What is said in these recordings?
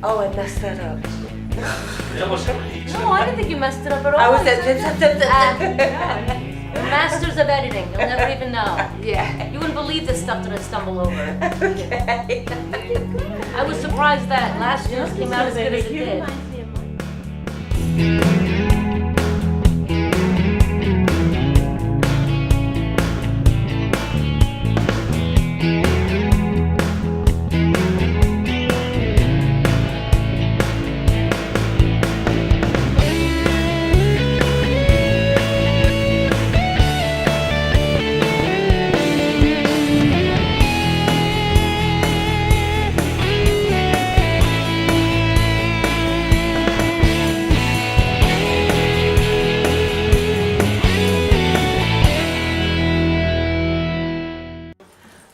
Oh, I messed that up. No, I didn't think you messed it up at all. I was Masters of editing. You'll never even know. Yeah. You wouldn't believe the stuff that I stumble over. Okay. I was surprised that last year's came out as good as it did.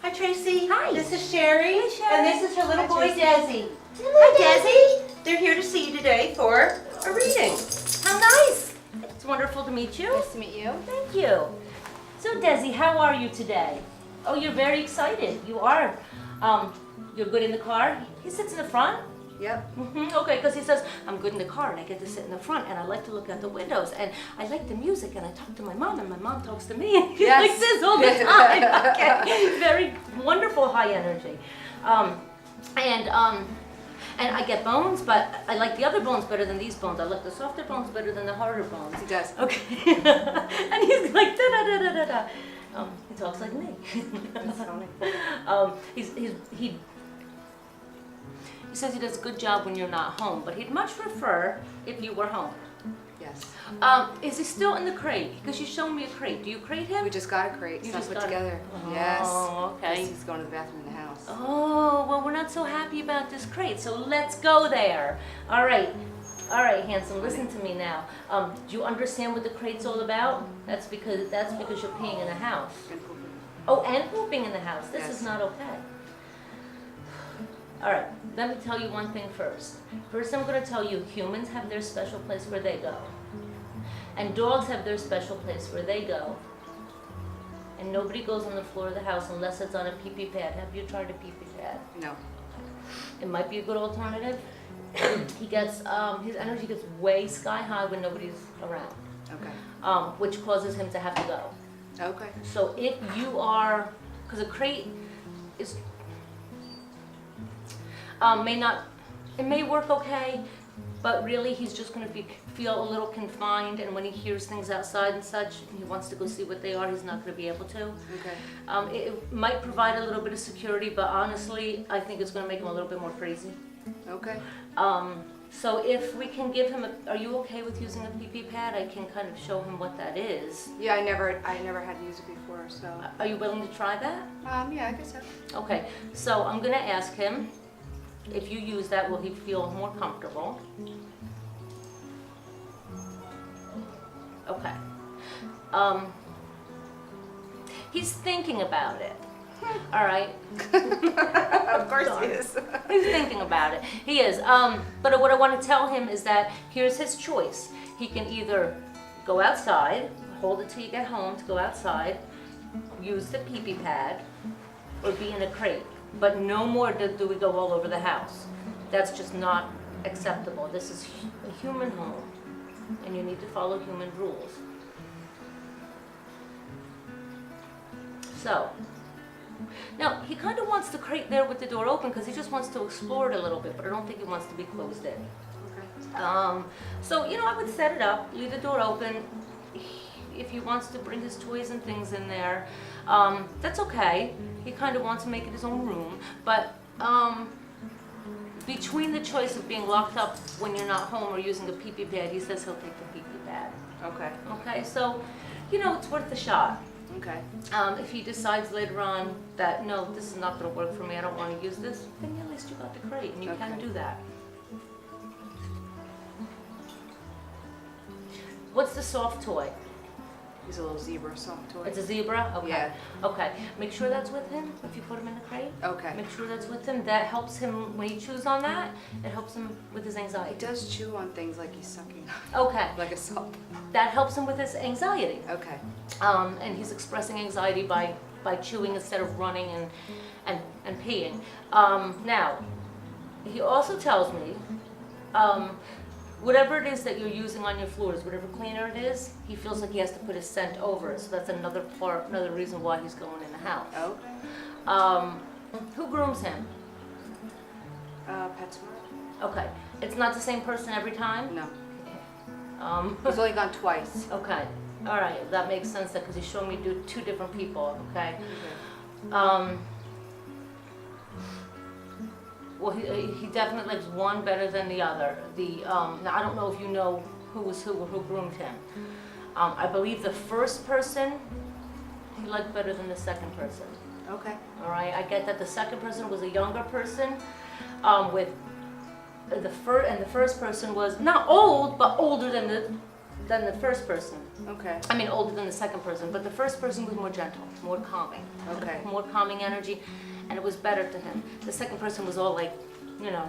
Hi, Tracy. Hi. This is Sherry. Hi, Sherry. And this is her little boy, Tracy. Desi. Hi, Desi. They're here to see you today for a reading. How nice. It's wonderful to meet you. Nice to meet you. Thank you. So, Desi, how are you today? Oh, you're very excited. You are. You're good in the car? He sits in the front? Yep. Okay, because he says, I'm good in the car and I get to sit in the front and I like to look out the windows and I like the music and I talk to my mom and my mom talks to me and he's Yes. like this all the time. Okay, very wonderful high energy. And I get bones, but I like the other bones better than these bones. I like the softer bones better than the harder bones. He does. Okay. And he's like da da da da da da. He talks like me. That's funny. He says he does a good job when you're not home, but he'd much prefer if you were home. Yes. Is he still in the crate? Because you showed me a crate. Do you crate him? We just got a crate. You It's not just put got it. together. Oh, Yes. okay. He's going to the bathroom in the house. Oh, well, we're not so happy about this crate, so let's go there. All right, handsome, listen to me now. Do you understand what the crate's all about? That's because you're peeing in the house. And pooping. Oh, and pooping in the house. This Yes. is not okay. All right, let me tell you one thing first. First, I'm going to tell you humans have their special place where they go. And dogs have their special place where they go. And nobody goes on the floor of the house unless it's on a pee-pee pad. Have you tried a pee-pee pad? No. It might be a good alternative. He gets, his energy gets way sky high when nobody's around, Okay. which causes him to have to go. Okay. So if you are, because a crate is, it may work okay, but really he's just going to feel a little confined, and when he hears things outside and such, he wants to go see what they are, he's not going to be able to. Okay. It might provide a little bit of security, but honestly, I think it's going to make him a little bit more crazy. Okay. So if we can give him are you okay with using a pee-pee pad? I can kind of show him what that is. Yeah, I never had to use it before, so. Are you willing to try that? Yeah, I guess so. Okay, so I'm gonna ask him, if you use that, will he feel more comfortable? Okay. He's thinking about it. All right. Of course Darn. he is. He's thinking about it. He is. But what I want to tell him is that here's his choice. He can either go outside, hold it till you get home to go outside, use the pee-pee pad, or be in a crate. But no more do we go all over the house. That's just not acceptable. This is a human home, and you need to follow human rules. So, now he kind of wants the crate there with the door open because he just wants to explore it a little bit, but I don't think he wants to be closed in. Okay. So, I would set it up, leave the door open. If he wants to bring his toys and things in there, that's okay. He kind of wants to make it his own room, but between the choice of being locked up when you're not home or using a pee-pee pad, he says he'll take the pee-pee pad. Okay. Okay, so, it's worth a shot. Okay. If he decides later on that, no, this is not going to work for me, I don't want to use this, then at least you got the crate and you can Okay. do that. What's the soft toy? He's a little zebra soft toy. It's a zebra? Okay. Yeah. Okay. Make sure that's with him if you put him in the crate. Okay. Make sure that's with him. That helps him when he chews on that. It helps him with his He anxiety. does chew on things like he's sucking, Okay. like a salt. That helps him with his anxiety. Okay. And he's expressing anxiety by chewing instead of running and peeing. Now, he also tells me, whatever it is that you're using on your floors, whatever cleaner it is, he feels like he has to put his scent over it. So that's another reason why he's going in the house. Okay. Who grooms him? PetSmart? Okay. It's not the same person every time? No. Um, He's only gone twice. okay. All right. That makes sense because he's showing me two different people. Okay. Okay. Well, he definitely likes one better than the other. Now I don't know if you know who groomed him. I believe the first person he liked better than the second person. Okay. All right, I get that the second person was a younger person, with the first person was not old but older than the first person. Okay. I mean older than the second person, but the first person was more gentle, more calming. Okay. More calming energy, and it was better to him. The second person was all like,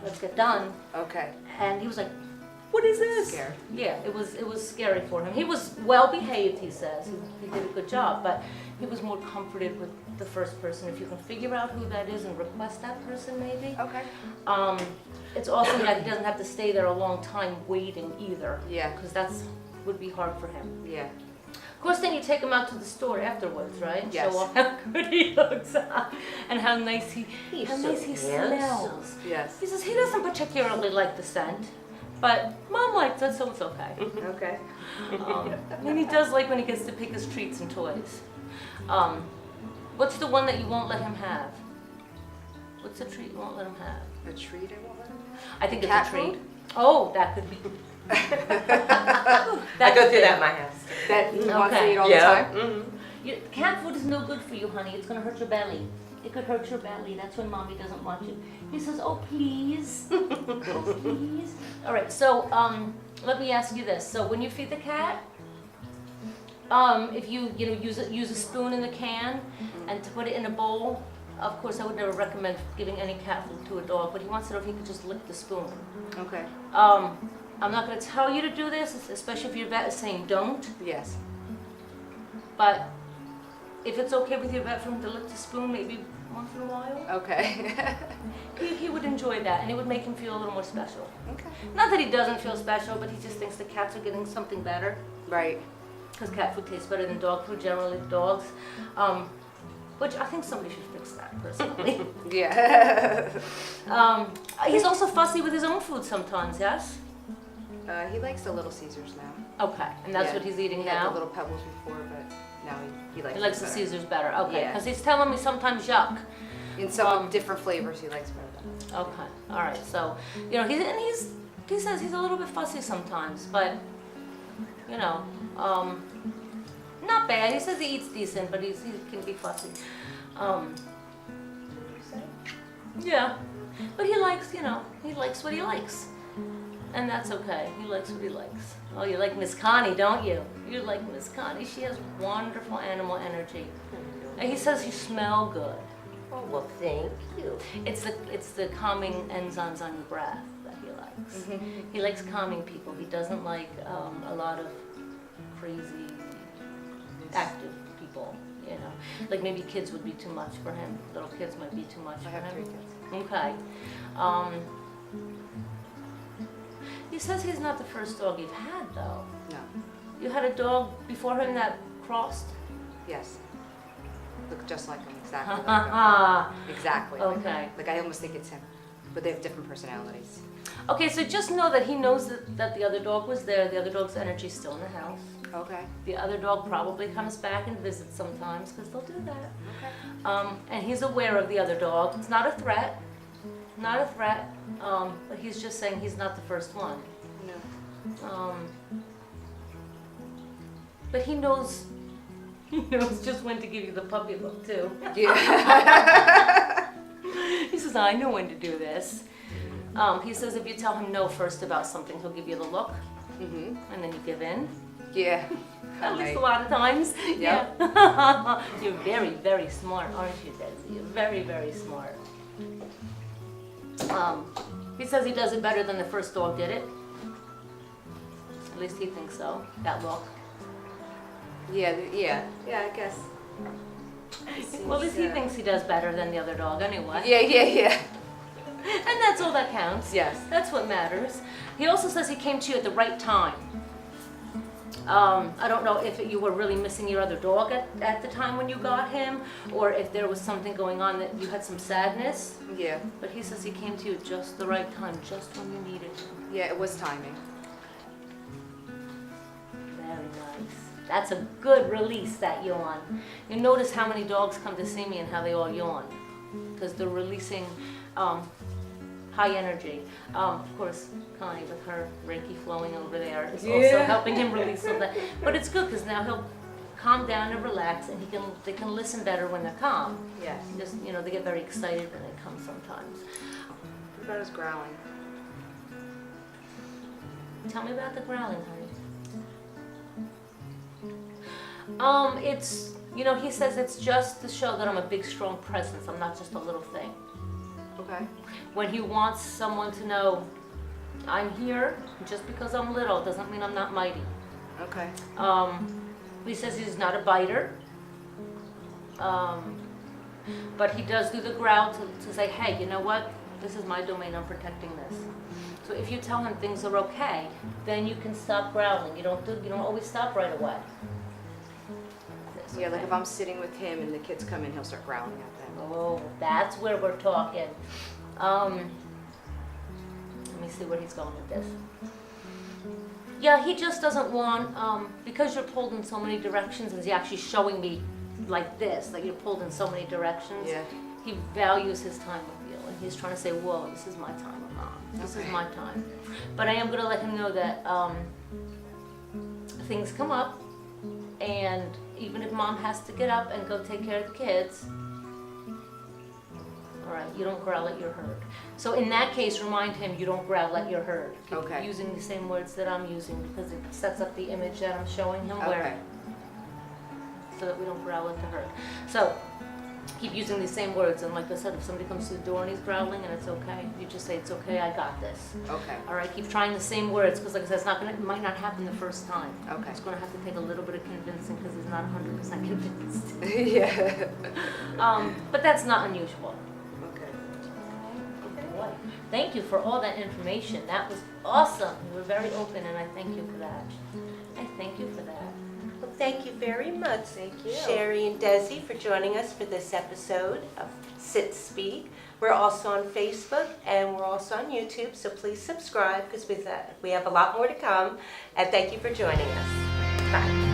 let's get done. Okay. And he was like, what is this? Scared. Yeah, it was scary for him. He was well behaved, he says. He did a good job, but he was more comforted with the first person. If you can figure out who that is and request that person maybe. Okay. It's also that he doesn't have to stay there a long time waiting either. Yeah. Because would be hard for him. Yeah. Of course, then you take him out to the store afterwards, right? Yes. Show off how good he looks and how nice he Handsome. smells. Yes. He says he doesn't particularly like the scent, but Mom likes it, so it's okay. Okay. And he does like when he gets to pick his treats and toys. What's the one that you won't let him have? What's the treat you won't let him have? A treat I won't let him have? I think it's Cat a treat. food? Oh, that could be. I go through that in my house. That he wants to Okay. eat all the time? Mm-hmm. Cat food is no good for you, honey. It's gonna hurt your belly. It could hurt your belly. That's when Mommy doesn't want you. He says, "Oh please, oh please." All right. So let me ask you this. So when you feed the cat, if you use a spoon in the can and to put it in a bowl. Of course, I would never recommend giving any cat food to a dog, but he wants to know if he could just lick the spoon. Okay. I'm not going to tell you to do this, especially if your vet is saying don't. Yes. But if it's okay with your vet for him to lick the spoon maybe once in a while, Okay. he would enjoy that, and it would make him feel a little more special. Okay. Not that he doesn't feel special, but he just thinks the cats are getting something better, Right. because cat food tastes better than dog food, generally dogs. Which I think somebody should fix that, personally. Yeah. He's also fussy with his own food sometimes, yes? He likes the Little Caesars now. Okay, and that's Yeah. what he's eating He had now? the Little Pebbles before, but now he likes He likes it the better. Caesars better, okay. Yeah. Because he's telling me sometimes yuck. In some different flavors he likes better than. Okay, all right. So, he says he's a little bit fussy sometimes, but not bad. He says he eats decent, but he can be fussy. Yeah, but he likes what he likes, and that's okay. He likes what he likes. Oh, you like Miss Connie, don't you? You like Miss Connie. She has wonderful animal energy, and he says you smell good. Oh, well, thank you. It's the calming enzymes on your breath that he likes. He likes calming people. He doesn't like a lot of crazy, active people. Like maybe kids would be too much for him. Little kids might be too much I for have 3 him. kids. Okay. He says he's not the first dog you've had though. No. You had a dog before him that crossed. Yes. Look just like him, exactly. Like him. Exactly. Like him. Okay. Like I almost think it's him, but they have different personalities. Okay, so just know that he knows that the other dog was there. The other dog's energy's still in the house. Okay. The other dog probably comes back and visits sometimes because they'll do that. Okay. And he's aware of the other dog. It's not a threat. Not a threat. But he's just saying he's not the first one. No. But he knows just when to give you the puppy look too. Yeah. He says, I know when to do this. He says if you tell him no first about something, he'll give you the look. Mhm. And then you give in. Yeah. At least a lot of times. Yep. Yeah. You're very, very smart, aren't you, Desi? You're very, very smart. He says he does it better than the first dog did it. At least he thinks so. That look. Yeah. Yeah. Yeah. I guess. Well, at least he thinks he does better than the other dog anyway. Yeah. Yeah. Yeah. And that's all that counts. Yes. That's what matters. He also says he came to you at the right time. I don't know if you were really missing your other dog at the time when you got him, or if there was something going on that you had some sadness. Yeah. But he says he came to you at just the right time, just when you needed him. Yeah, it was timing. Very nice. That's a good release, that yawn. You notice how many dogs come to see me and how they all yawn, because they're releasing high energy. Of course, Connie with her Reiki flowing over there is also helping him release some of that. But it's good because now he'll calm down and relax, and they can listen better when they're calm. Yes. Just they get very excited when they come sometimes. What about his growling? Tell me about the growling, honey. It's he says it's just to show that I'm a big, strong presence. I'm not just a little thing. Okay. When he wants someone to know I'm here, just because I'm little doesn't mean I'm not mighty. Okay. He says he's not a biter, but he does do the growl to say, hey, you know what? This is my domain. I'm protecting this. So if you tell him things are okay, then you can stop growling. You don't always stop right away. Yeah, like if I'm sitting with him and the kids come in, he'll start growling at them. Oh, that's where we're talking. Let me see where he's going with this. Yeah, he just doesn't want, because you're pulled in so many directions, and he's actually showing me like this, like you're pulled in so many directions. Yeah. He values his time with you, and he's trying to say, whoa, this is my time or not. This is my time. But I am going to let him know that things come up, and even if mom has to get up and go take care of the kids, all right, you don't growl at your herd. So in that case, remind him you don't growl at your herd. Keep Okay. using the same words that I'm using, because it sets up the image that I'm showing him Okay. wearing, so that we don't growl at the herd. So keep using the same words, and like I said, if somebody comes to the door and he's growling and it's okay, you just say, it's okay, I got this. Okay. All right, keep trying the same words, because like I said, it might not happen the first time. Okay. It's going to have to take a little bit of convincing, because he's not 100% convinced. Yeah. But that's not unusual. Okay. Boy, thank you for all that information. That was awesome. You were very open, and I thank you for that. I thank you for that. Well, thank you very much, Thank you. Sherry and Desi, for joining us for this episode of Sit Speak. We're also on Facebook, and we're also on YouTube, so please subscribe, because we have a lot more to come. And thank you for joining us. Bye.